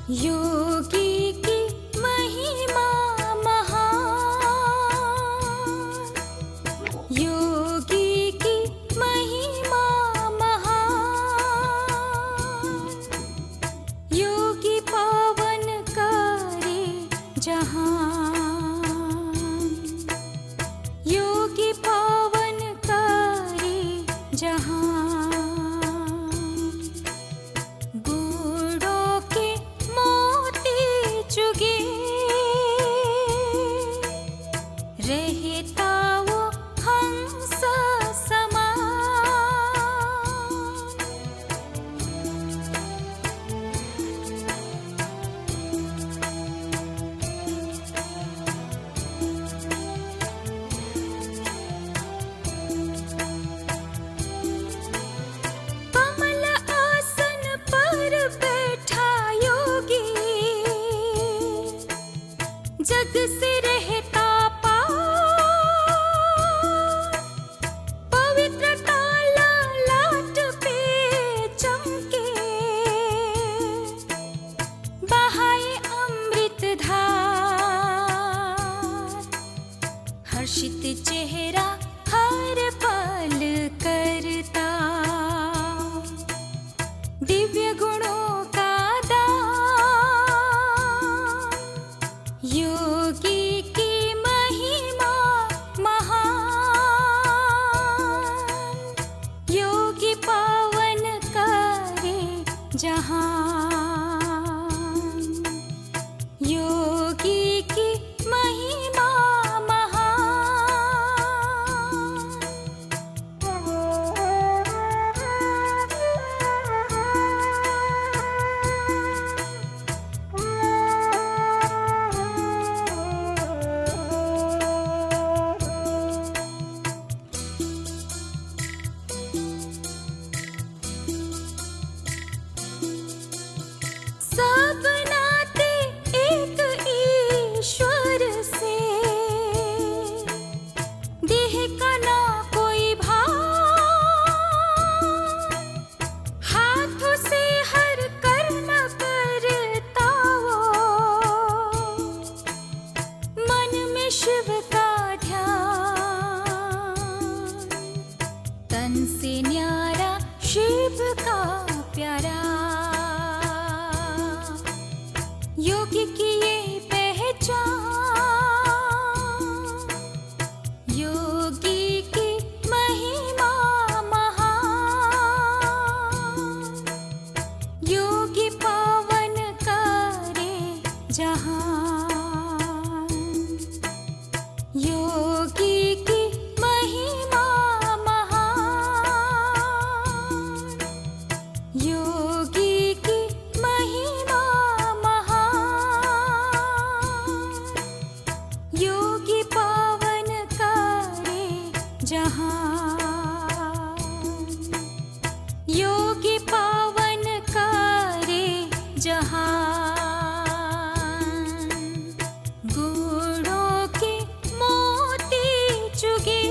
योगी की महिमा महान, योगी की महिमा महान, योगी पावन करे जहान, योगी पावन करे जहान। बूढ़ों के मोती चुगे रहता वो हंस समान। कमल आसन पर बैठा योगी, जग से रहता पार। पवित्रता लाट पे चमके, बहाए अमृत धार। हर्षित चेहरा हर पल करता, दिव्य गुणों का दान। योगी की महिमा महान, योगी पावन करे जहान। योगी की महिमा सब नाते एक ईश्वर से, देह का ना कोई भार। हाथों से हर कर्म करता वो, मन में शिव का ध्यान। तन से न्यारा शिव का प्यारा, योगी की ये पहचान। योगी की महिमा महान, योगी पावन करे जहान। योगी की महिमा महान, योगी की महिमा महान, योगी पावन करे जहान। योगी पावन करे जहान। गुणों के मोती चुगे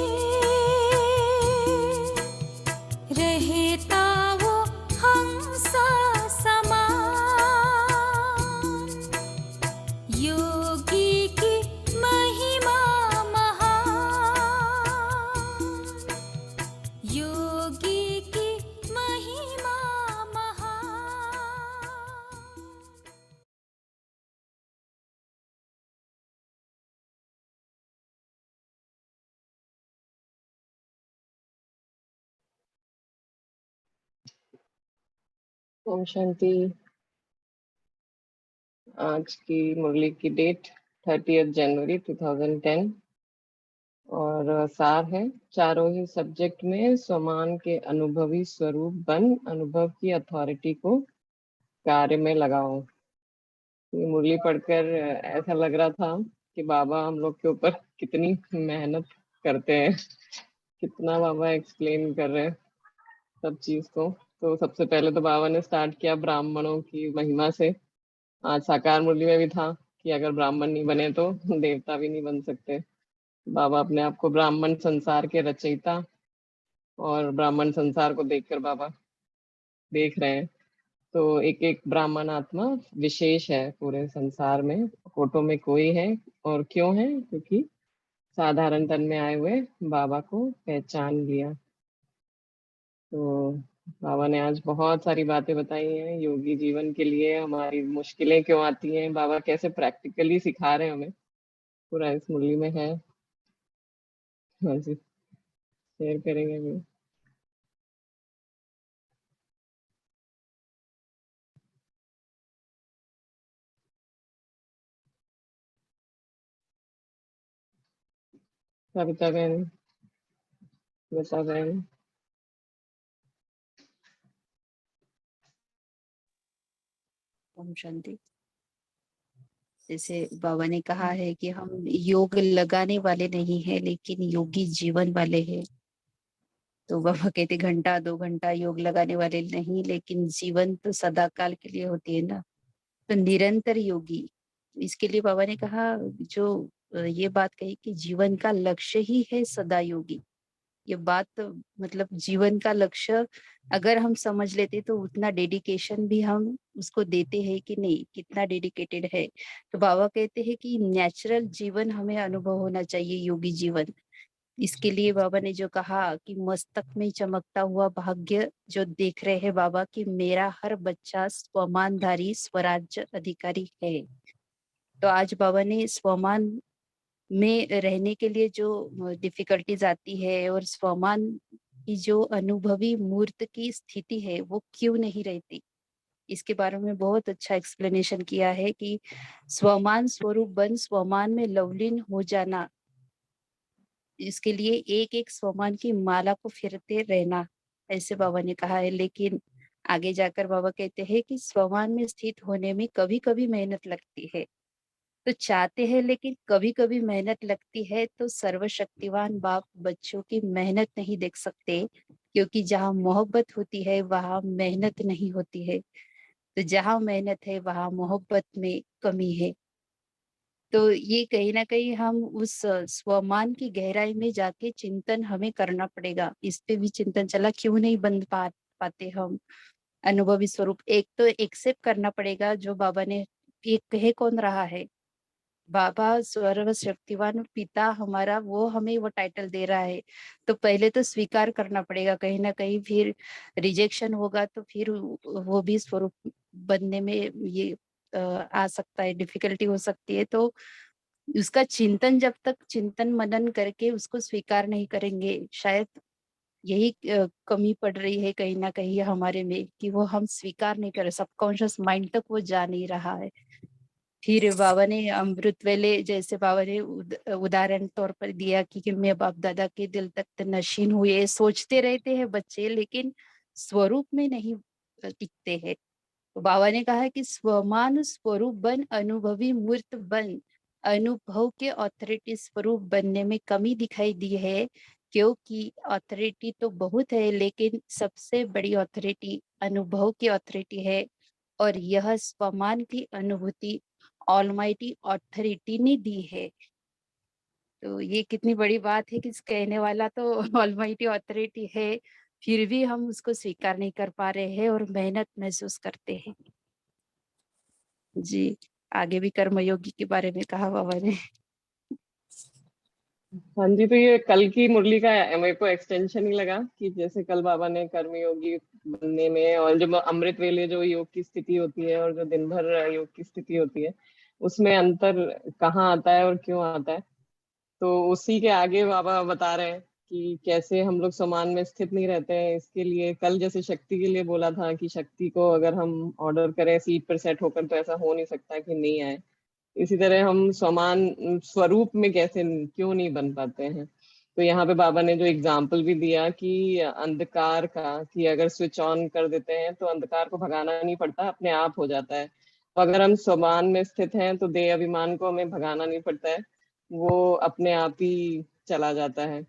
रहता वो हंस समान। योगी की महिमा महान, योगी की महिमा महान। ओम शांति। आज की मुरली की डेट 30 जनवरी 2010 और सार है, चारों ही सब्जेक्ट में स्वमान के अनुभवी स्वरूप बन अनुभव की अथॉरिटी को कार्य में लगाओ। ये मुरली पढ़कर ऐसा लग रहा था कि बाबा हम लोग के ऊपर कितनी मेहनत करते हैं, कितना बाबा एक्सप्लेन कर रहे हैं सब चीज को। तो सबसे पहले तो बाबा ने स्टार्ट किया ब्राह्मणों की महिमा से। आज साकार मुरली में भी था कि अगर ब्राह्मण नहीं बने तो देवता भी नहीं बन सकते। बाबा अपने आप को ब्राह्मण संसार के रचयिता और ब्राह्मण संसार को देखकर बाबा देख रहे हैं तो एक एक ब्राह्मण आत्मा विशेष है पूरे संसार में, कोटों में कोई है। और क्यों है? क्योंकि साधारण तन में आए हुए बाबा को पहचान लिया। तो बाबा ने आज बहुत सारी बातें बताई हैं योगी जीवन के लिए, हमारी मुश्किलें क्यों आती हैं, बाबा कैसे प्रैक्टिकली सिखा रहे हैं हमें, पूरा इस मुरली में है। हाँ जी, शेयर करेंगे अभी। कविता बहन, लता बहन। ओम शांति। जैसे बाबा ने कहा है कि हम योग लगाने वाले नहीं है लेकिन योगी जीवन वाले हैं। तो बाबा कहते घंटा 2 घंटा योग लगाने वाले नहीं, लेकिन जीवन तो सदा काल के लिए होती है ना, तो निरंतर योगी। इसके लिए बाबा ने कहा, जो ये बात कही कि जीवन का लक्ष्य ही है सदा योगी। ये बात मतलब जीवन का लक्ष्य अगर हम समझ लेते तो उतना डेडिकेशन भी हम उसको देते हैं कि नहीं, कितना डेडिकेटेड है। तो बाबा कहते हैं कि नेचुरल जीवन हमें अनुभव होना चाहिए, योगी जीवन। इसके लिए बाबा ने जो कहा कि मस्तक में चमकता हुआ भाग्य जो देख रहे हैं बाबा, कि मेरा हर बच्चा स्वमानधारी स्वराज्य अधिकारी है। तो आज बाबा ने स्वमान में रहने के लिए जो डिफिकल्टीज आती है और स्वमान की जो अनुभवी मूर्त की स्थिति है वो क्यों नहीं रहती, इसके बारे में बहुत अच्छा एक्सप्लेनेशन किया है कि स्वमान स्वरूप बन स्वमान में लवलीन हो जाना, इसके लिए एक एक स्वमान की माला को फिरते रहना, ऐसे बाबा ने कहा है। लेकिन आगे जाकर बाबा कहते हैं कि स्वमान में स्थित होने में कभी कभी मेहनत लगती है। तो चाहते हैं लेकिन कभी कभी मेहनत लगती है, तो सर्वशक्तिवान बाप बच्चों की मेहनत नहीं देख सकते, क्योंकि जहाँ मोहब्बत होती है वहाँ मेहनत नहीं होती है। तो जहाँ मेहनत है वहाँ मोहब्बत में कमी है। तो ये कहीं ना कहीं हम उस स्वमान की गहराई में जाके चिंतन हमें करना पड़ेगा। इस पे भी चिंतन चला, क्यों नहीं बन पाते हम अनुभवी स्वरूप। एक तो एक्सेप्ट करना पड़ेगा जो बाबा ने, ये कह कौन रहा है, बाबा सर्वशक्तिवान पिता हमारा, वो हमें वो टाइटल दे रहा है। तो पहले तो स्वीकार करना पड़ेगा, कहीं ना कहीं फिर रिजेक्शन होगा तो फिर वो भी स्वरूप बनने में ये आ सकता है, डिफिकल्टी हो सकती है। तो उसका चिंतन, जब तक चिंतन मनन करके उसको स्वीकार नहीं करेंगे, शायद यही कमी पड़ रही है कहीं ना कहीं हमारे में, कि वो हम स्वीकार नहीं कर रहे, सबकॉन्शियस माइंड तक वो जा नहीं रहा है। फिर बाबा ने अमृत वेले, जैसे बाबा ने उदाहरण तौर पर दिया कि मैं बाप दादा के दिल तक तो नशीन हुए, सोचते रहते हैं बच्चे लेकिन स्वरूप में नहीं टिकते हैं। तो बाबा ने कहा कि स्वमान स्वरूप बन, अनुभवी मूर्त बन। अनुभव के ऑथोरिटी स्वरूप बनने में कमी दिखाई दी है, क्योंकि ऑथोरिटी तो बहुत है लेकिन सबसे बड़ी ऑथोरिटी अनुभव की ऑथोरिटी है। और यह स्वमान की अनुभूति ऑलमाइटी ऑथोरिटी ने दी है। तो ये कितनी बड़ी बात है कि कहने वाला तो ऑलमाइटी ऑथोरिटी है, फिर भी हम उसको स्वीकार नहीं कर पा रहे हैं और मेहनत महसूस करते हैं। जी, आगे भी कर्मयोगी के बारे में कहा बाबा ने। हाँ जी, तो ये कल की मुरली का मेरे को एक्सटेंशन ही लगा कि जैसे कल बाबा ने कर्मयोगी बनने में, और जो अमृत वेले जो योग की स्थिति होती है और जो दिन भर योग की स्थिति होती है, उसमें अंतर कहाँ आता है और क्यों आता है, तो उसी के आगे बाबा बता रहे हैं कि कैसे हम लोग समान में स्थित नहीं रहते हैं। इसके लिए कल जैसे शक्ति के लिए बोला था कि शक्ति को अगर हम ऑर्डर करें सीट पर सेट होकर, तो ऐसा हो नहीं सकता कि नहीं आए। इसी तरह हम समान स्वरूप में कैसे क्यों नहीं बन पाते हैं। तो यहाँ पे बाबा ने जो एग्जाम्पल भी दिया कि अंधकार का, कि अगर स्विच ऑन कर देते हैं तो अंधकार को भगाना नहीं पड़ता, अपने आप हो जाता है। तो अगर हम समान में स्थित हैं तो देह अभिमान को हमें भगाना नहीं पड़ता है, वो अपने आप ही चला जाता है।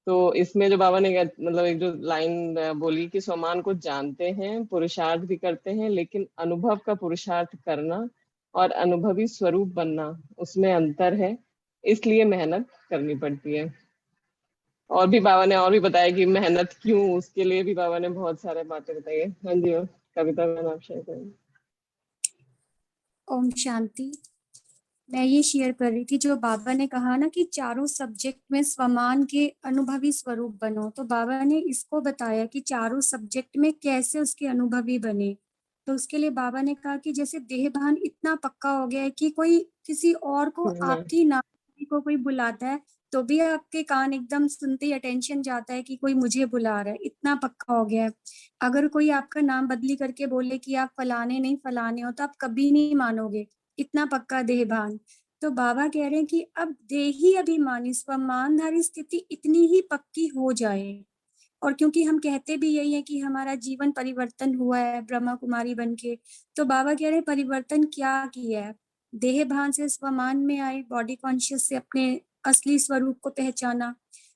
तो इसमें जो बाबा ने मतलब एक जो लाइन बोली कि स्वमान को जानते हैं, पुरुषार्थ भी करते हैं, लेकिन अनुभव का पुरुषार्थ करना और अनुभवी स्वरूप बनना, उसमें अंतर है, इसलिए मेहनत करनी पड़ती है। और भी बाबा ने और भी बताया कि मेहनत क्यों, उसके लिए भी बाबा ने बहुत सारे बातें बताई है। हाँ जी। कविता मैम आप शेयर करें। ओम शांति। मैं ये शेयर कर रही थी जो बाबा ने कहा ना कि चारों सब्जेक्ट में स्वमान के अनुभवी स्वरूप बनो, तो बाबा ने इसको बताया कि चारों सब्जेक्ट में कैसे उसके अनुभवी बने। तो उसके लिए बाबा ने कहा कि जैसे देह भान इतना पक्का हो गया है कि कोई किसी और को आपकी नाम को कोई बुलाता है तो भी आपके कान एकदम सुनते ही अटेंशन जाता है कि कोई मुझे बुला रहा है, इतना पक्का हो गया है। अगर कोई आपका नाम बदली करके बोले कि आप फलाने नहीं फलाने हो तो आप कभी नहीं मानोगे, इतना पक्का देह भान। तो बाबा कह रहे हैं कि अब देही अभिमानी स्वमानधारी स्थिति इतनी ही पक्की हो जाए। और क्योंकि हम कहते भी यही है कि हमारा जीवन परिवर्तन हुआ है ब्रह्मा कुमारी बनके, तो बाबा कह रहे हैं परिवर्तन क्या किया है, देह भान से स्वमान में आए, बॉडी कॉन्शियस से अपने असली स्वरूप को पहचाना,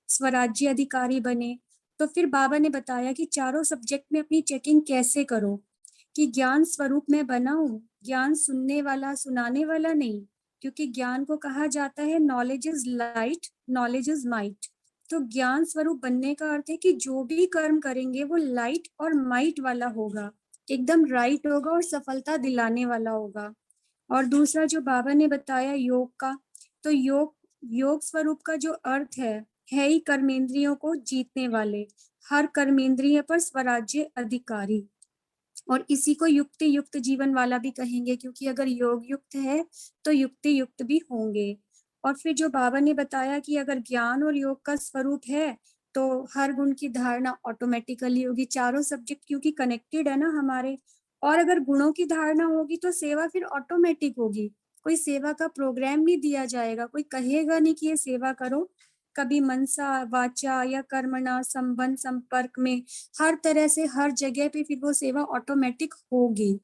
स्वराज्य अधिकारी बने। तो फिर बाबा ने बताया कि चारों सब्जेक्ट में अपनी चेकिंग कैसे करो, कि ज्ञान स्वरूप में बनाऊं, ज्ञान सुनने वाला सुनाने वाला नहीं, क्योंकि ज्ञान को कहा जाता है knowledge is light, knowledge is might. तो ज्ञान स्वरूप बनने का अर्थ है कि जो भी कर्म करेंगे वो लाइट और माइट वाला होगा, एकदम राइट होगा और सफलता दिलाने वाला होगा। और दूसरा जो बाबा ने बताया योग का, तो योग स्वरूप का जो अर्थ है ही कर्मेंद्रियों को जीतने वाले, हर कर्मेंद्रिय पर स्वराज्य अधिकारी। और इसी को युक्ति युक्त जीवन वाला भी कहेंगे, क्योंकि अगर योग युक्त है तो युक्ति युक्त भी होंगे। और फिर जो बाबा ने बताया कि अगर ज्ञान और योग का स्वरूप है तो हर गुण की धारणा ऑटोमेटिकली होगी, चारों सब्जेक्ट क्योंकि कनेक्टेड है ना हमारे। और अगर गुणों की धारणा होगी तो सेवा फिर ऑटोमेटिक होगी, कोई सेवा का प्रोग्राम नहीं दिया जाएगा, कोई कहेगा नहीं कि ये सेवा करो। कभी मनसा वाचा या कर्मणा संबंध संपर्क में हर तरह से हर जगह पे फिर वो सेवा ऑटोमेटिक होगी।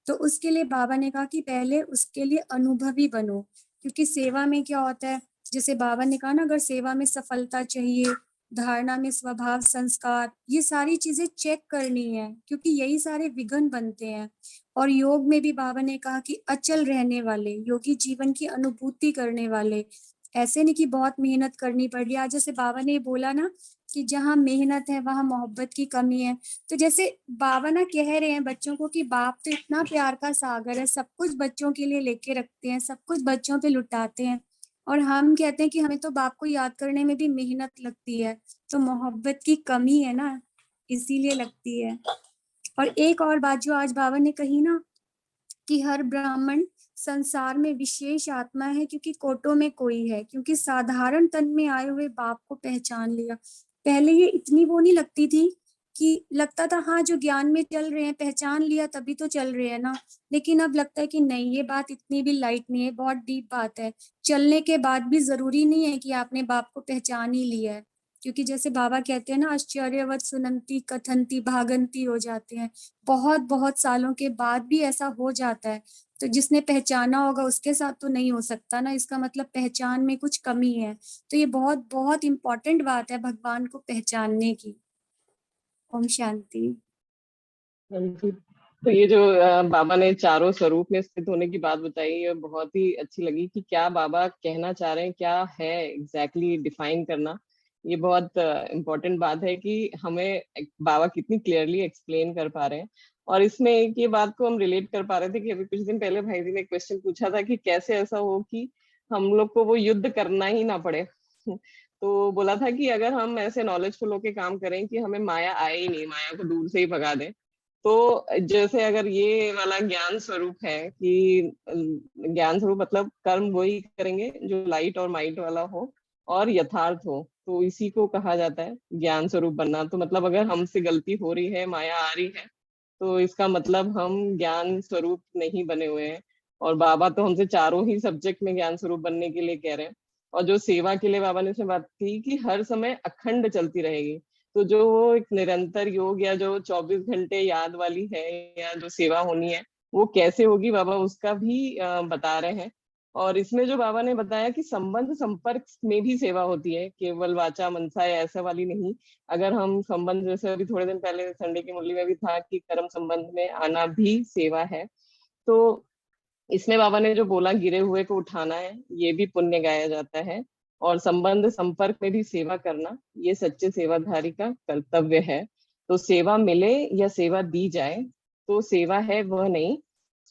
तो उसके लिए बाबा ने कहा कि पहले उसके लिए अनुभवी बनो, क्योंकि सेवा में क्या होता है, जैसे बाबा ने कहा ना, अगर सेवा में सफलता चाहिए, धारणा में स्वभाव संस्कार, ये सारी चीजें चेक करनी है, क्योंकि यही सारे विघ्न बनते हैं। और योग में भी बाबा ने कहा कि अचल रहने वाले योगी, जीवन की अनुभूति करने वाले, ऐसे नहीं कि बहुत मेहनत करनी पड़ रही है। आज जैसे बाबा ने बोला ना कि जहाँ मेहनत है वहां मोहब्बत की कमी है, तो जैसे बाबा ना कह रहे हैं बच्चों को कि बाप तो इतना प्यार का सागर है, सब कुछ बच्चों के लिए लेके रखते हैं, सब कुछ बच्चों पे लुटाते हैं, और हम कहते हैं कि हमें तो बाप को याद करने में भी मेहनत लगती है, तो मोहब्बत की कमी है ना, इसीलिए लगती है। और एक और बात जो आज बाबा ने कही ना कि हर ब्राह्मण संसार में विशेष आत्मा है, क्योंकि कोटों में कोई है, क्योंकि साधारण तन में आए हुए बाप को पहचान लिया। पहले ये इतनी वो नहीं लगती थी, कि लगता था हाँ जो ज्ञान में चल रहे हैं पहचान लिया तभी तो चल रहे हैं ना, लेकिन अब लगता है कि नहीं, ये बात इतनी भी लाइट नहीं है, बहुत डीप बात है। चलने के बाद भी जरूरी नहीं है कि आपने बाप को पहचान ही लिया है, क्योंकि जैसे बाबा कहते हैं ना, आश्चर्यवत सुनंती कथंती भागंती हो जाते हैं, बहुत बहुत सालों के बाद भी ऐसा हो जाता है। तो जिसने पहचाना होगा उसके साथ तो नहीं हो सकता ना, इसका मतलब पहचान में कुछ कमी है। तो ये बहुत बहुत इम्पोर्टेंट बात है भगवान को पहचानने की। ओम शांति। तो ये जो बाबा ने चारों स्वरूप में स्थित होने की बात बताई, ये बहुत ही अच्छी लगी कि क्या बाबा कहना चाह रहे हैं, क्या है एग्जैक्टली डिफाइन करना। ये बहुत इम्पोर्टेंट बात है कि हमें बाबा कितनी क्लियरली एक्सप्लेन कर पा रहे हैं। और इसमें एक ये बात को हम रिलेट कर पा रहे थे कि अभी कुछ दिन पहले भाई जी ने क्वेश्चन पूछा था कि कैसे ऐसा हो कि हम लोग को वो युद्ध करना ही ना पड़े। तो बोला था कि अगर हम ऐसे नॉलेजफुल होके काम करें कि हमें माया आए ही नहीं, माया को दूर से ही भगा दें, तो जैसे अगर ये वाला ज्ञान स्वरूप है कि ज्ञान स्वरूप मतलब कर्म वही करेंगे जो लाइट और माइट वाला हो और यथार्थ हो, तो इसी को कहा जाता है ज्ञान स्वरूप बनना। तो मतलब अगर हमसे गलती हो रही है, माया आ रही है, तो इसका मतलब हम ज्ञान स्वरूप नहीं बने हुए हैं। और बाबा तो हमसे चारों ही सब्जेक्ट में ज्ञान स्वरूप बनने के लिए कह रहे हैं। और जो सेवा के लिए बाबा ने इसमें बात की कि हर समय अखंड चलती रहेगी, तो जो वो एक निरंतर योग या जो 24 घंटे याद वाली है या जो सेवा होनी है वो कैसे होगी, बाबा उसका भी बता रहे हैं। और इसमें जो बाबा ने बताया कि संबंध संपर्क में भी सेवा होती है, केवल वाचा मनसा या ऐसा वाली नहीं। अगर हम संबंध, जैसे अभी थोड़े दिन पहले संडे की मुरली में भी था कि कर्म संबंध में आना भी सेवा है, तो इसमें बाबा ने जो बोला गिरे हुए को उठाना है, ये भी पुण्य गाया जाता है। और संबंध संपर्क में भी सेवा करना, ये सच्चे सेवाधारी का कर्तव्य है। तो सेवा मिले या सेवा दी जाए, तो सेवा है वह नहीं,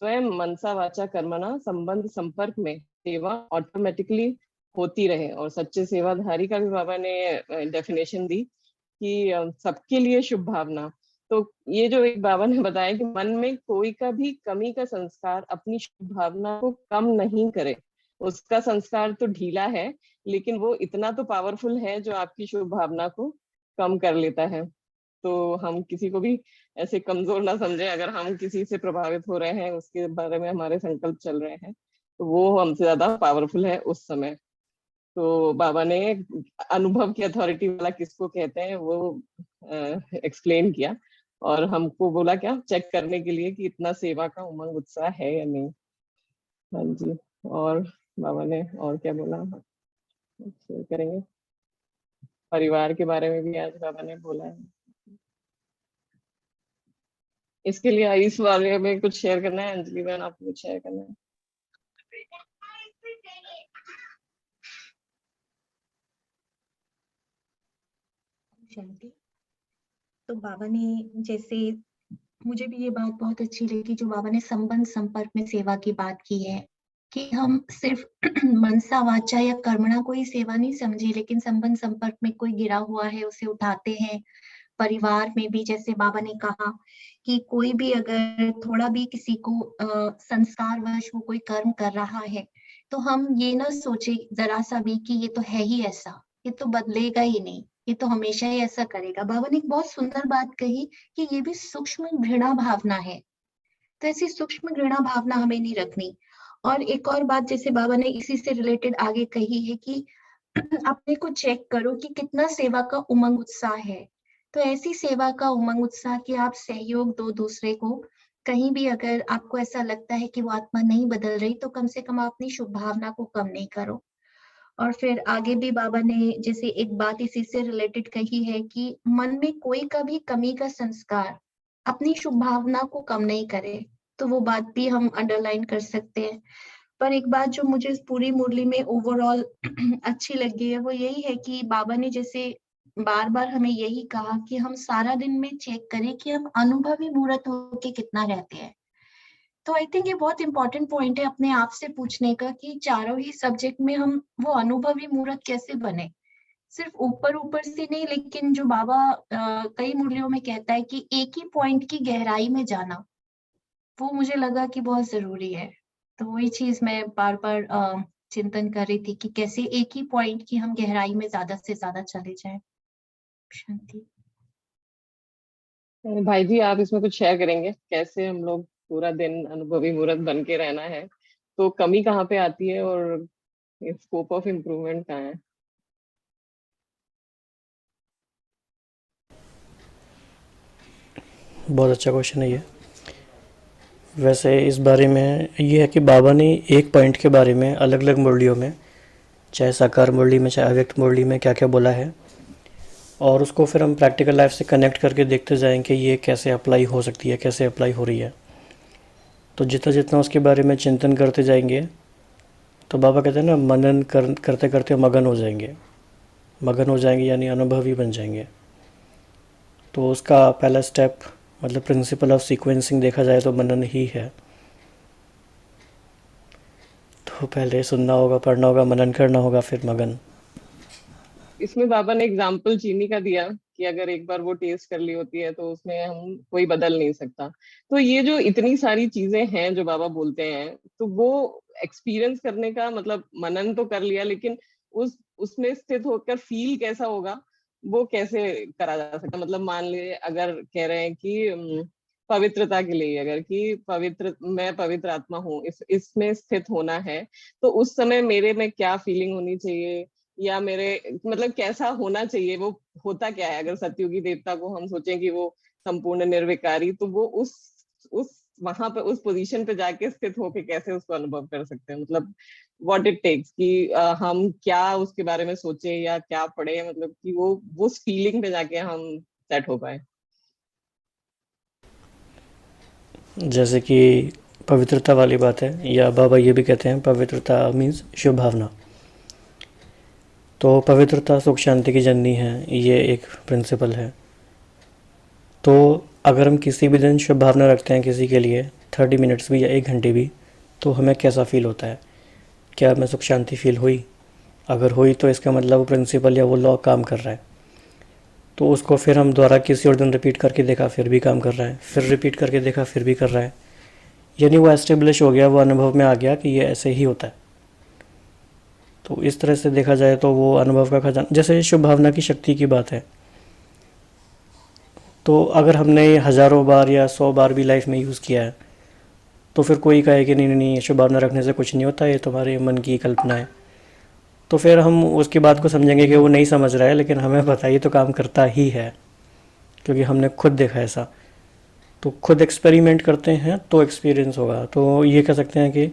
स्वयं मनसा वाचा कर्मणा संबंध संपर्क में सेवा ऑटोमेटिकली होती रहे। और सच्चे सेवाधारी का भी बाबा ने डेफिनेशन दी कि सबके लिए शुभ भावना। तो ये जो एक बाबा ने बताया कि मन में कोई का भी कमी का संस्कार अपनी शुभ भावना को कम नहीं करे। उसका संस्कार तो ढीला है, लेकिन वो इतना तो पावरफुल है जो आपकी शुभ भावना को कम कर लेता है। तो हम किसी को भी ऐसे कमजोर ना समझे, अगर हम किसी से प्रभावित हो रहे हैं, उसके बारे में हमारे संकल्प चल रहे हैं, तो वो हमसे ज्यादा पावरफुल है उस समय। तो बाबा ने अनुभव की अथॉरिटी वाला किसको कहते हैं वो एक्सप्लेन किया, और हमको बोला क्या चेक करने के लिए कि इतना सेवा का उमंग उत्साह है या नहीं। हाँ जी। और बाबा ने और क्या बोला शेयर करेंगे। परिवार के बारे में भी आज बाबा ने बोला है। इसके लिए इस बारे में कुछ शेयर करना है अंजलि बहन, आपको कुछ शेयर करना है? शांति। तो बाबा ने जैसे, मुझे भी ये बात बहुत अच्छी लगी जो बाबा ने संबंध संपर्क में सेवा की बात की है, कि हम सिर्फ मनसा वाचा या कर्मणा को ही सेवा नहीं समझे, लेकिन संबंध संपर्क में कोई गिरा हुआ है उसे उठाते हैं। परिवार में भी जैसे बाबा ने कहा कि कोई भी अगर थोड़ा भी किसी को संस्कारवश वो कोई कर्म कर रहा है, तो हम ये ना सोचे जरा सा भी कि ये तो है ही ऐसा, ये तो बदलेगा ही नहीं, ये तो हमेशा ही ऐसा करेगा। बाबा ने एक बहुत सुंदर बात कही कि ये भी सूक्ष्म घृणा भावना है, तो ऐसी सूक्ष्म घृणा भावना हमें नहीं रखनी। और एक और बात जैसे बाबा ने इसी से रिलेटेड आगे कही है कि अपने को चेक करो कि कितना सेवा का उमंग उत्साह है। तो ऐसी सेवा का उमंग उत्साह कि आप सहयोग दो दूसरे को। कहीं भी अगर आपको ऐसा लगता है कि वो आत्मा नहीं बदल रही, तो कम से कम आप अपनी शुभ भावना को कम नहीं करो। और फिर आगे भी बाबा ने जैसे एक बात इसी से रिलेटेड कही है कि मन में कोई का भी कमी का संस्कार अपनी शुभ भावना को कम नहीं करे। तो वो बात भी हम अंडरलाइन कर सकते हैं। पर एक बात जो मुझे इस पूरी मुरली में ओवरऑल अच्छी लगी है वो यही है कि बाबा ने जैसे बार बार हमें यही कहा कि हम सारा दिन में चेक करें कि हम अनुभवी मूर्त होके कितना रहते हैं। तो आई थिंक ये बहुत इंपॉर्टेंट पॉइंट है अपने आप से पूछने का कि चारों ही सब्जेक्ट में हम वो अनुभवी मूर्त कैसे बने। सिर्फ ऊपर ऊपर से नहीं, लेकिन जो बाबा कई मुरलियों में कहता है कि एक ही पॉइंट की गहराई में जाना, वो मुझे लगा कि बहुत जरूरी है। तो वही चीज मैं बार बार चिंतन कर रही थी कि कैसे एक ही पॉइंट की हम गहराई में ज्यादा से ज्यादा चले जाएं। शांति। भाई जी आप इसमें कुछ शेयर करेंगे, कैसे हम लोग पूरा दिन अनुभवी मूर्त बन के रहना है, तो कमी कहाँ पे आती है और स्कोप ऑफ इम्प्रूवमेंट कहाँ है? बहुत अच्छा क्वेश्चन है ये। वैसे इस बारे में ये है कि बाबा ने एक पॉइंट के बारे में अलग अलग मुरलियों में, चाहे साकार मुरली में चाहे अव्यक्त मुरली में, क्या क्या बोला है, और उसको फिर हम प्रैक्टिकल लाइफ से कनेक्ट करके देखते जाएंगे ये कैसे अप्लाई हो सकती है, कैसे अप्लाई हो रही है। तो जितना जितना उसके बारे में चिंतन करते जाएंगे, तो बाबा कहते हैं ना, मनन करते करते मगन हो जाएंगे यानी अनुभवी बन जाएंगे। तो उसका पहला स्टेप मतलब प्रिंसिपल ऑफ सीक्वेंसिंग देखा जाए तो मनन ही है। तो पहले सुनना होगा, पढ़ना होगा, मनन करना होगा, फिर मगन। इसमें बाबा ने एग्जाम्पल चीनी का दिया कि अगर एक बार वो टेस्ट कर ली होती है तो उसमें हम कोई बदल नहीं सकता। तो ये जो इतनी सारी चीजें हैं जो बाबा बोलते हैं, तो वो एक्सपीरियंस करने का मतलब मनन तो कर लिया, लेकिन उसमें स्थित होकर फील कैसा होगा वो कैसे करा जा सकता। मतलब मान लीजिए अगर कह रहे हैं कि पवित्रता के लिए, अगर कि मैं पवित्र आत्मा हूँ, इसमें स्थित होना है, तो उस समय मेरे में क्या फीलिंग होनी चाहिए, या मेरे मतलब कैसा होना चाहिए, वो होता क्या है। अगर सतयुगी देवता को हम सोचें कि वो संपूर्ण निर्विकारी, तो वो उस वहां पे उस पोजीशन पे जाके स्थित होके कैसे उसको अनुभव कर सकते हैं। मतलब व्हाट इट टेक्स कि हम क्या उसके बारे में सोचे या क्या पढ़े, मतलब कि वो उस फीलिंग पे जाके हम सेट हो पाए। जैसे कि पवित्रता वाली बात है, या बाबा ये भी कहते हैं पवित्रता मीन्स शुभ भावना। तो पवित्रता सुख शांति की जननी है, ये एक प्रिंसिपल है। तो अगर हम किसी भी दिन शुभ भावना रखते हैं किसी के लिए 30 मिनट्स भी या 1 घंटे भी, तो हमें कैसा फ़ील होता है? क्या हमें सुख शांति फ़ील हुई? अगर हुई तो इसका मतलब वो प्रिंसिपल या वो लॉ काम कर रहा है। तो उसको फिर हम दोबारा किसी और दिन रिपीट करके देखा, फिर भी काम कर रहा है, फिर रिपीट करके देखा, फिर भी कर रहा है, यानी वो एस्टेब्लिश हो गया, वो अनुभव में आ गया कि ये ऐसे ही होता है। तो इस तरह से देखा जाए तो वो अनुभव का खजाना, जैसे शुभ भावना की शक्ति की बात है, तो अगर हमने ये हज़ारों बार या 100 बार भी लाइफ में यूज़ किया है, तो फिर कोई कहे कि नहीं नहीं नहीं, शुभ भावना रखने से कुछ नहीं होता, ये तुम्हारे मन की कल्पना है, तो फिर हम उसकी बात को समझेंगे कि वो नहीं समझ रहा है, लेकिन हमें पता है ये तो काम करता ही है, क्योंकि हमने खुद देखा ऐसा। तो खुद एक्सपेरिमेंट करते हैं तो एक्सपीरियंस होगा। तो ये कह सकते हैं कि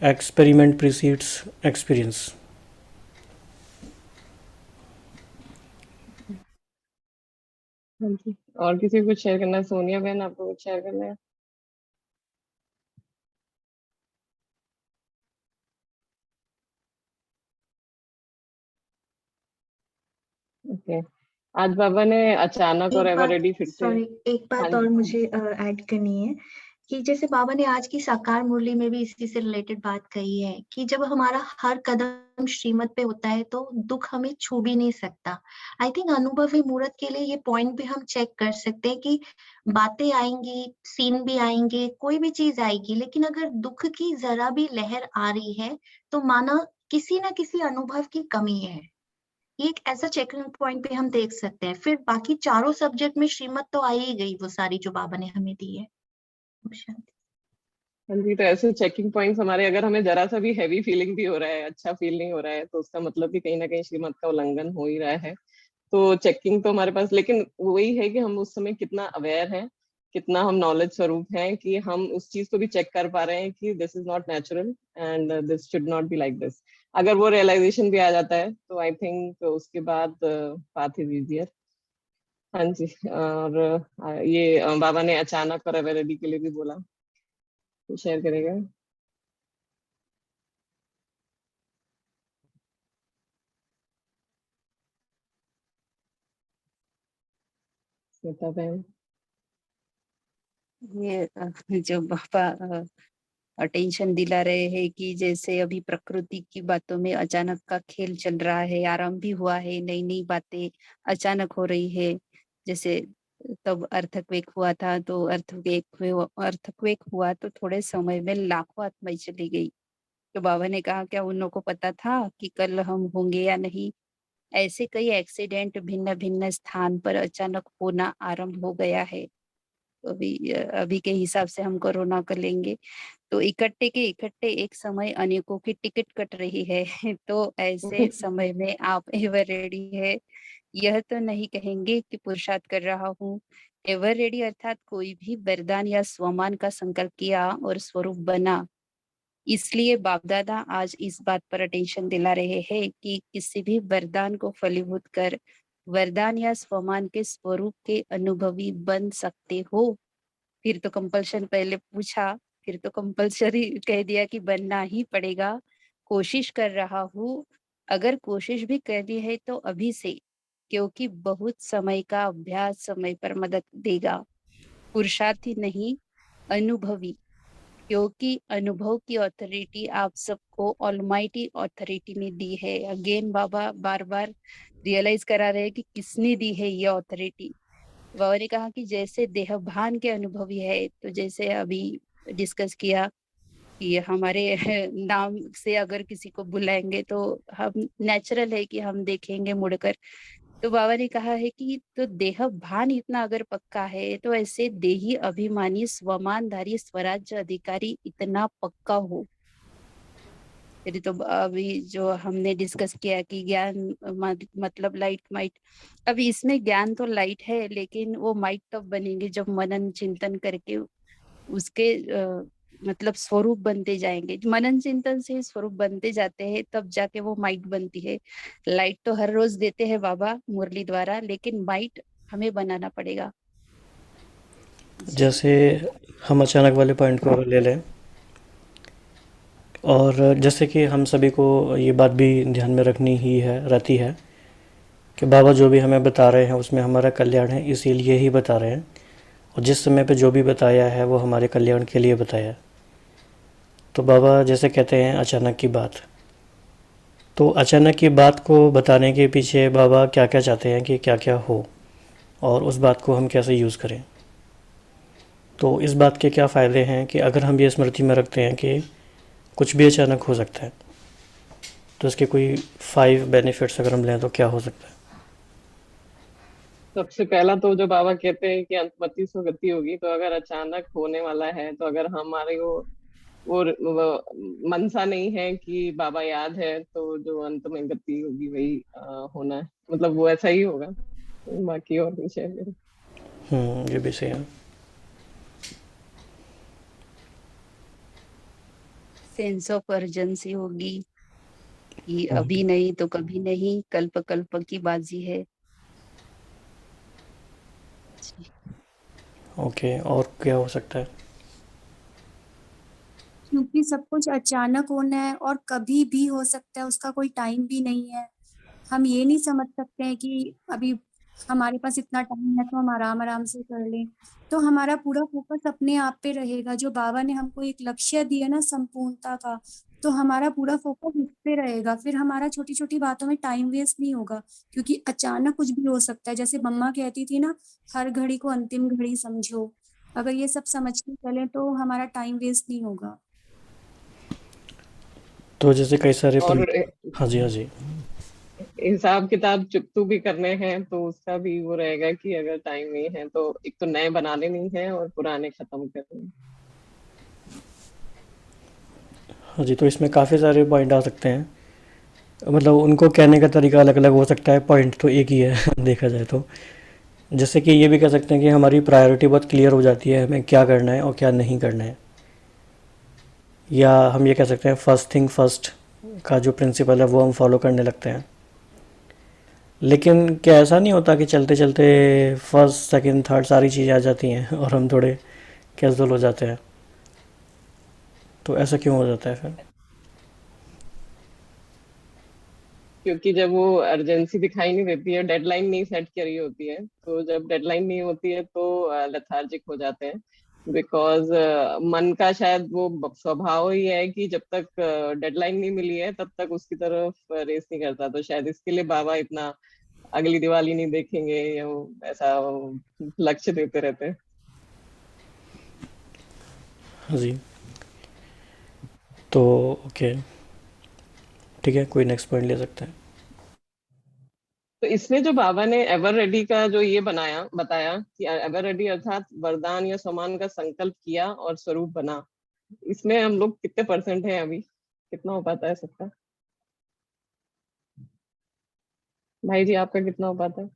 एक्सपेरिमेंट प्रीसीड्स एक्सपीरियंस। हाँ जी, और किसी को कुछ शेयर करना है? सोनिया बहन, आपको कुछ शेयर करना है? ओके, आज बाबा ने अचानक और एक एवर बात, रेडी फिर से। सॉरी, एक हाँ बात और जी, मुझे ऐड करनी है कि जैसे बाबा ने आज की साकार मुरली में भी इसी से रिलेटेड बात कही है कि जब हमारा हर कदम श्रीमत पे होता है तो दुख हमें छू भी नहीं सकता। आई थिंक अनुभवी मूर्त के लिए ये पॉइंट भी हम चेक कर सकते हैं कि बातें आएंगी, सीन भी आएंगे, कोई भी चीज आएगी, लेकिन अगर दुख की जरा भी लहर आ रही है तो माना किसी ना किसी अनुभव की कमी है। ये एक ऐसा चेकिंग पॉइंट पे हम देख सकते हैं। फिर बाकी चारों सब्जेक्ट में श्रीमत तो आ ही गई, वो सारी जो बाबा ने हमें दी है। शांति। हाँ जी, तो ऐसे चेकिंग पॉइंट्स हमारे, अगर हमें जरा सा भी हैवी फीलिंग भी हो रहा है, अच्छा फील नहीं हो रहा है, तो उसका मतलब भी कहीं ना कहीं श्रीमत का उल्लंघन हो ही रहा है। तो चेकिंग तो हमारे पास, लेकिन वही है कि हम उस समय कितना अवेयर हैं, कितना हम नॉलेज स्वरूप हैं कि हम उस चीज को भी चेक कर पा रहे हैं कि this is not natural and this should not be like this. अगर वो रियलाइजेशन भी आ जाता है तो आई थिंक उसके बाद पाथ इज इजियर। हाँ जी, और ये बाबा ने अचानक और अवेरेडी के लिए भी बोला, तो शेयर करेगा श्वेता बहन। ये जो बाबा अटेंशन दिला रहे हैं कि जैसे अभी प्रकृति की बातों में अचानक का खेल चल रहा है, आराम भी हुआ है, नई नई बातें अचानक हो रही है। जैसे तब अर्थक्वेक हुआ था, तो अर्थक्वेक हुआ तो थोड़े समय में लाखों आत्माएं चली गई। तो बाबा ने कहा क्या उन लोगों को पता था कि कल हम होंगे या नहीं? ऐसे कई एक्सीडेंट भिन्न भिन्न स्थान पर अचानक होना आरंभ हो गया है। तो अभी के हिसाब से हम कोरोना को लेंगे तो इकट्ठे के इकट्ठे एक समय अनेकों की टिकट कट रही है। तो ऐसे समय में आप एवर रेडी है, यह तो नहीं कहेंगे कि पुरुषार्थ कर रहा हूँ। एवर रेडी अर्थात कोई भी वरदान या स्वमान का संकल्प किया और स्वरूप बना। इसलिए बाप दादा आज इस बात पर अटेंशन दिला रहे हैं कि किसी भी वरदान को फलीभूत कर वरदान या स्वमान के स्वरूप के अनुभवी बन सकते हो। फिर तो कंपल्शन पहले पूछा, फिर तो कंपल्सरी कह दिया कि बनना ही पड़ेगा। कोशिश कर रहा हूँ, अगर कोशिश भी करनी है तो अभी से, क्योंकि बहुत समय का अभ्यास समय पर मदद देगा। पुरुषार्थी नहीं, अनुभवी, क्योंकि अनुभव की अथॉरिटी आप सबको ऑलमाइटी अथॉरिटी ने दी है। अगेन बाबा बार बार रियलाइज करा रहे हैं कि किसने दी है ये अथॉरिटी। बाबा ने कहा कि जैसे देह भान के अनुभवी है, तो जैसे अभी डिस्कस किया कि हमारे नाम से अगर किसी को बुलाएंगे तो हम नेचुरल है कि हम देखेंगे मुड़कर। तो बाबा ने कहा है कि तो देह भान इतना अगर पक्का है तो ऐसे देही अभिमानी स्वमानधारी स्वराज्य अधिकारी इतना पक्का हो। फिर तो अभी जो हमने डिस्कस किया कि ज्ञान मतलब लाइट माइट, अभी इसमें ज्ञान तो लाइट है, लेकिन वो माइट तब बनेंगे जब मनन चिंतन करके उसके मतलब स्वरूप बनते जाएंगे। मनन चिंतन से स्वरूप बनते जाते हैं, तब जाके वो माइट बनती है। लाइट तो हर रोज देते हैं बाबा मुरली द्वारा, लेकिन माइट हमें बनाना पड़ेगा। जैसे हम अचानक वाले पॉइंट को अगर ले लें, और जैसे कि हम सभी को ये बात भी ध्यान में रखनी ही है रहती है कि बाबा जो भी हमें बता रहे हैं उसमें हमारा कल्याण है, इसीलिए ही बता रहे हैं। और जिस समय पे जो भी बताया है वो हमारे कल्याण के लिए बताया है। तो बाबा जैसे कहते हैं अचानक की बात, तो अचानक की बात को बताने के पीछे बाबा क्या क्या चाहते हैं कि क्या क्या हो और उस बात को हम कैसे यूज़ करें। तो इस बात के क्या फ़ायदे हैं कि अगर हम ये स्मृति में रखते हैं कि कुछ भी अचानक हो सकता है, तो इसके कोई 5 बेनिफिट्स अगर हम लें तो क्या हो सकता है। सबसे पहला तो जो बाबा कहते हैं कि अंतमति सो गति होगी, तो अगर अचानक होने वाला है तो अगर हमारे वो मनसा नहीं है कि बाबा याद है, तो जो अंत में गति होगी वही होना है, मतलब वो ऐसा ही होगा। बाकी और कुछ है मेरे। ये भी सही है। सेंस ऑफ अर्जेंसी होगी कि हम्म, अभी नहीं तो कभी नहीं, कल्प कल्प की बाजी है जी। ओके, और क्या हो सकता है। क्योंकि सब कुछ अचानक होना है और कभी भी हो सकता है, उसका कोई टाइम भी नहीं है। हम ये नहीं समझ सकते हैं कि अभी हमारे पास इतना टाइम है तो हम आराम आराम से कर लें। तो हमारा पूरा फोकस अपने आप पे रहेगा। जो बाबा ने हमको एक लक्ष्य दिया ना संपूर्णता का, तो हमारा पूरा फोकस उस पे रहेगा। फिर हमारा छोटी छोटी बातों में टाइम वेस्ट नहीं होगा, क्योंकि अचानक कुछ भी हो सकता है। जैसे मम्मा कहती थी ना, हर घड़ी को अंतिम घड़ी समझो। अगर ये सब समझ के चले तो हमारा टाइम वेस्ट नहीं होगा। तो जैसे कई सारे और हाँ जी, हाँ जी। हिसाब किताब चुकतू भी करने हैं, तो उसका भी वो रहेगा कि अगर टाइम नहीं है तो एक तो नए बनाने नहीं है और पुराने खत्म करने हैं। हाँ जी, तो इसमें काफ़ी सारे पॉइंट आ सकते हैं, मतलब उनको कहने का तरीका अलग अलग हो सकता है, पॉइंट तो एक ही है देखा जाए तो। जैसे कि ये भी कह सकते हैं कि हमारी प्रायोरिटी बहुत क्लियर हो जाती है, हमें क्या करना है और क्या नहीं करना है। या हम ये कह सकते हैं फर्स्ट थिंग फर्स्ट का जो प्रिंसिपल है वो हम फॉलो करने लगते हैं। लेकिन क्या ऐसा नहीं होता कि चलते चलते फर्स्ट सेकंड थर्ड सारी चीज़ें आ जाती हैं और हम थोड़े कैजुअल हो जाते हैं, तो ऐसा क्यों हो जाता है फिर। क्योंकि जब वो अर्जेंसी दिखाई नहीं देती है, डेडलाइन नहीं सेट करी होती है, तो जब डेडलाइन नहीं होती है तो लेथार्जिक हो जाते हैं। बिकॉज मन का शायद वो स्वभाव ही है कि जब तक डेडलाइन नहीं मिली है तब तक उसकी तरफ रेस नहीं करता, तो शायद इसके लिए बाबा इतना अगली दिवाली नहीं देखेंगे या वो ऐसा लक्ष्य देते रहते हैं। हाँ जी, तो ओके, ठीक है, कोई नेक्स्ट पॉइंट ले सकते हैं। तो इसमें जो बाबा ने एवर रेडी का जो ये बताया कि एवर रेडी अर्थात वरदान या सम्मान का संकल्प किया और स्वरूप बना, इसमें हम लोग कितने परसेंट हैं अभी, कितना हो पाता है सबका? भाई जी आपका कितना हो पाता है?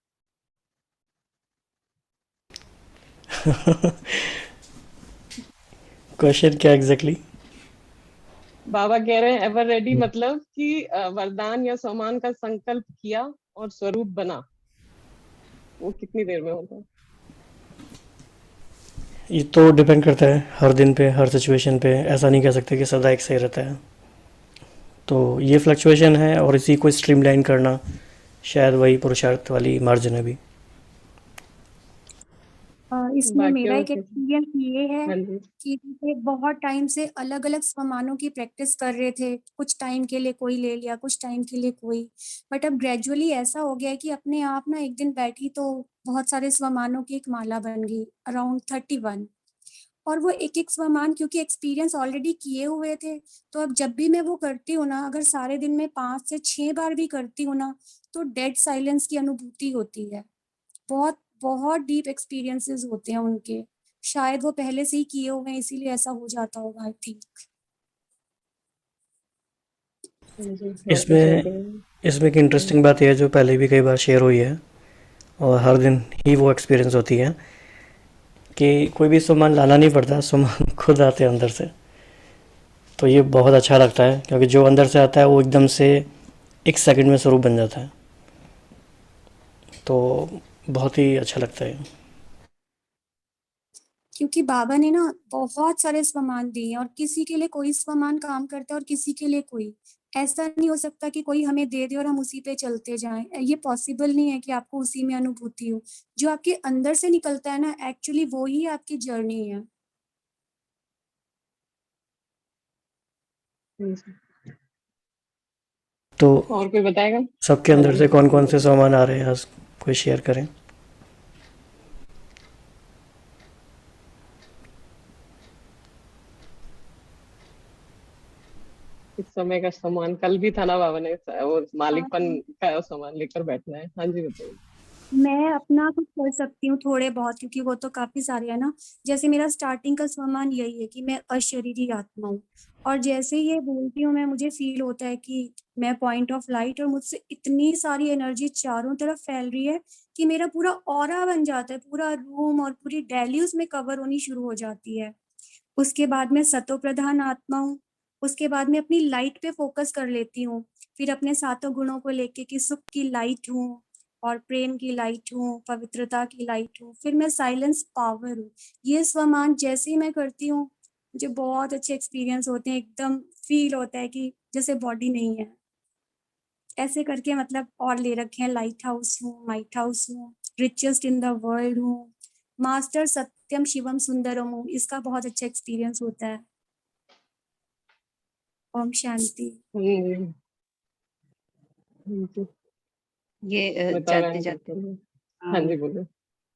क्वेश्चन क्या एग्जैक्टली exactly? बाबा कह रहे हैं एवर रेडी मतलब कि वरदान या सम्मान का संकल्प किया और स्वरूप बना, वो कितनी देर में होता है? ये तो डिपेंड करता है हर दिन पे, हर सिचुएशन पे, ऐसा नहीं कह सकते कि सदा एक सही रहता है। तो ये फ्लक्चुएशन है और इसी को स्ट्रीमलाइन करना शायद वही पुरुषार्थ वाली मार्जिन है भी। इसमें मेरा बाकियों एक के। एक्सपीरियंस ये है हाँ जी। कि जैसे बहुत टाइम से अलग अलग स्वमानों की प्रैक्टिस कर रहे थे। कुछ टाइम के लिए कोई ले लिया, कुछ टाइम के लिए कोई। बट अब ग्रेजुअली ऐसा हो गया है कि अपने आप ना एक दिन बैठी तो बहुत सारे स्वमानों की एक माला बन गई, अराउंड 31। और वो एक एक स्वमान क्योंकि एक्सपीरियंस ऑलरेडी किए हुए थे, तो अब जब भी मैं वो करती हूँ ना, अगर सारे दिन में 5 से 6 बार भी करती हूँ ना, तो डेड साइलेंस की अनुभूति होती है। बहुत बहुत डीप एक्सपीरियंसेस होते हैं उनके। शायद वो पहले से ही किए हुए हैं, इसीलिए ऐसा हो जाता होगा, आई थिंक। हाँ जी, हो तो इसमें सकती है। इसमें एक इंटरेस्टिंग बात यह है जो पहले भी कई बार शेयर हुई है और हर दिन ही वो एक्सपीरियंस होती है कि कोई भी सामान लाना नहीं पड़ता, सामान खुद आते हैं अंदर से। तो ये बहुत अच्छा लगता है क्योंकि जो अंदर से आता है वो एकदम से एक सेकंड में स्वरूप बन जाता है, तो बहुत ही अच्छा लगता है। क्योंकि बाबा ने ना बहुत सारे स्वमान दिए हैं, और किसी के लिए कोई स्वमान काम करता है और किसी के लिए कोई। ऐसा नहीं हो सकता कि कोई हमें दे दे और हम उसी पे चलते जाएँ। ये पॉसिबल नहीं है कि आपको उसी में अनुभूति हो। जो आपके अंदर से निकलता है ना, एक्चुअली वो ही आपकी जर्नी है। जी। तो और कोई बताएगा? सबके हाँ अंदर जी, से कौन कौन से बोलिए। सामान आ रहे हैं आज, कोई शेयर करें? इस समय का सामान कल भी था ना, बाबा ने वो मालिकपन हाँ। का सामान लेकर बैठना है। हाँ जी, बताइए। मैं अपना कुछ कर सकती हूँ थोड़े बहुत, क्योंकि वो तो काफ़ी सारे हैं ना। जैसे मेरा स्टार्टिंग का सामान यही है कि मैं अशरीरी आत्मा हूँ, और जैसे ही ये बोलती हूँ मैं, मुझे फ़ील होता है कि मैं पॉइंट ऑफ लाइट, और मुझसे इतनी सारी एनर्जी चारों तरफ फैल रही है कि मेरा पूरा ऑरा बन जाता है, पूरा रूम और पूरी दिल्ली उसमें कवर होनी शुरू हो जाती है। उसके बाद मैं सतोप्रधान आत्मा हूँ, उसके बाद मैं अपनी लाइट पे फ़ोकस कर लेती हूँ, फिर अपने सातों गुणों को लेके कि सुख की लाइट हूँ और प्रेम की लाइट हूँ, पवित्रता की लाइट हूँ, फिर मैं साइलेंस पावर हूँ। ये स्वमान जैसे ही मैं करती हूँ, मुझे बहुत अच्छे एक्सपीरियंस होते हैं, एकदम फ़ील होता है कि जैसे बॉडी नहीं है। ऐसे करके मतलब और ले रखे हैं, लाइट हाउस हूँ, माइट हाउस हूँ, रिचेस्ट इन द वर्ल्ड हूँ, मास्टर सत्यम शिवम सुंदरम हूँ, इसका बहुत अच्छा एक्सपीरियंस होता है। ओम शांति। जी, जी। ये बताओ जाते बहन, जाते बिल्कुल। हाँ जी, बोलो।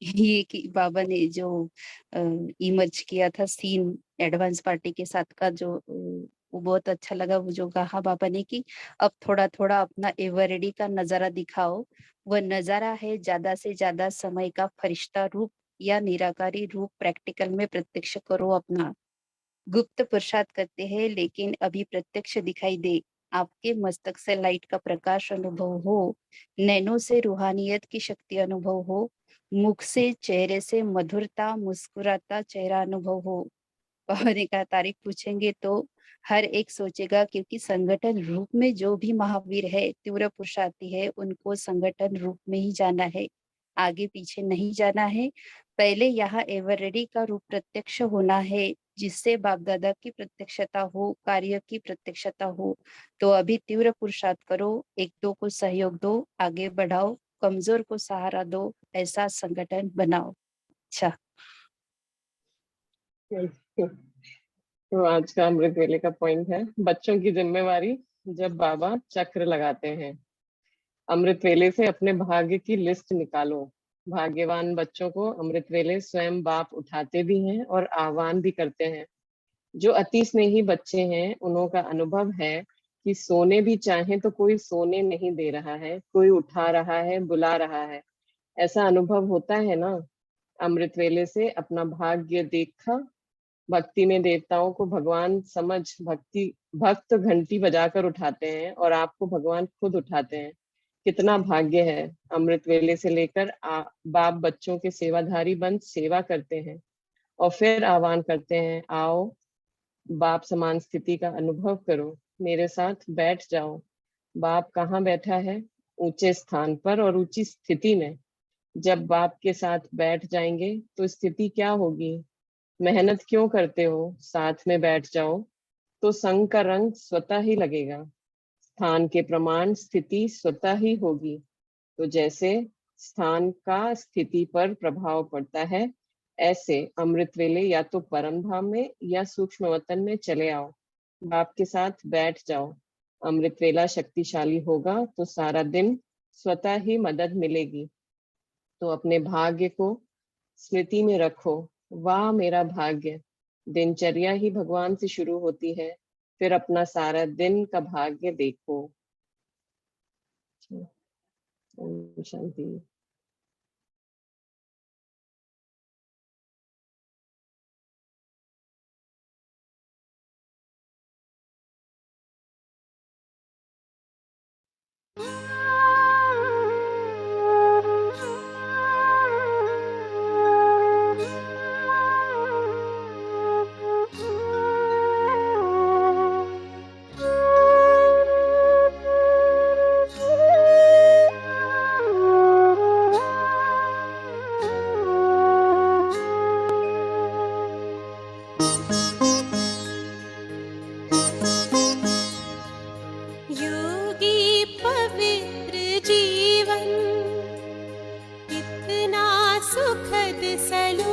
ये कि बाबा ने जो इमर्ज किया था सीन एडवांस पार्टी के साथ का, जो वो बहुत अच्छा लगा। वो जो कहा बाबा ने कि अब थोड़ा थोड़ा अपना एवरेडी का नजारा दिखाओ। वह नजारा है ज्यादा से ज्यादा समय का फरिश्ता रूप या निराकारी रूप प्रैक्टिकल में प्रत्यक्ष करो अपना। गुप्त पुरुषार्थ करते हैं लेकिन अभी प्रत्यक्ष दिखाई दे। आपके मस्तक से लाइट का प्रकाश अनुभव हो, नैनो से रूहानियत की शक्ति अनुभव हो, मुख से चेहरे से मधुरता मुस्कुराता चेहरा अनुभव हो। और का तारीख पूछेंगे तो हर एक सोचेगा, क्योंकि संगठन रूप में जो भी महावीर है, तीव्र पुरुषार्थी है, उनको संगठन रूप में ही जाना है, आगे पीछे नहीं जाना है। पहले यहाँ एवरेडी का रूप प्रत्यक्ष होना है, जिससे बाप दादा की प्रत्यक्षता हो, कार्य की प्रत्यक्षता हो। तो अभी तीव्र पुरुषार्थ करो, एक दो को सहयोग दो, आगे बढ़ाओ, कमजोर को सहारा दो, ऐसा संगठन बनाओ। अच्छा। तो आज का अमृत वेले का पॉइंट है बच्चों की जिम्मेवारी। जब बाबा चक्र लगाते हैं, अमृत वेले से अपने भाग्य की लिस्ट निकालो। भाग्यवान बच्चों को अमृत वेले स्वयं बाप उठाते भी हैं और आह्वान भी करते हैं। जो अति स्नेही बच्चे हैं, उन्हों का अनुभव है कि सोने भी चाहे तो कोई सोने नहीं दे रहा है, कोई उठा रहा है, बुला रहा है। ऐसा अनुभव होता है ना? अमृत वेले से अपना भाग्य देखा। भक्ति में देवताओं को भगवान समझ, भक्त घंटी बजाकर उठाते हैं और आपको भगवान खुद उठाते हैं। कितना भाग्य है! अमृत वेले से लेकर बाप बच्चों के सेवाधारी बन सेवा करते हैं और फिर आह्वान करते हैं, आओ बाप समान स्थिति का अनुभव करो, मेरे साथ बैठ जाओ। बाप कहाँ बैठा है? ऊंचे स्थान पर और ऊंची स्थिति में। जब बाप के साथ बैठ जाएंगे तो स्थिति क्या होगी? मेहनत क्यों करते हो? साथ में बैठ जाओ तो संग का रंग स्वतः ही लगेगा। स्थान के प्रमाण स्थिति स्वतः ही होगी। तो जैसे स्थान का स्थिति पर प्रभाव पड़ता है, ऐसे अमृत वेले या तो परम धाम में या सूक्ष्म वतन में चले आओ। बाप के साथ बैठ जाओ। अमृत वेला शक्तिशाली होगा तो सारा दिन स्वतः ही मदद मिलेगी। तो अपने भाग्य को स्मृति में रखो। वाह मेरा भाग्य! दिनचर्या ही भगवान से शुरू होती है, फिर अपना सारा दिन का भाग्य देखो। ओम शांति। जीवन इतना सुखद सलूक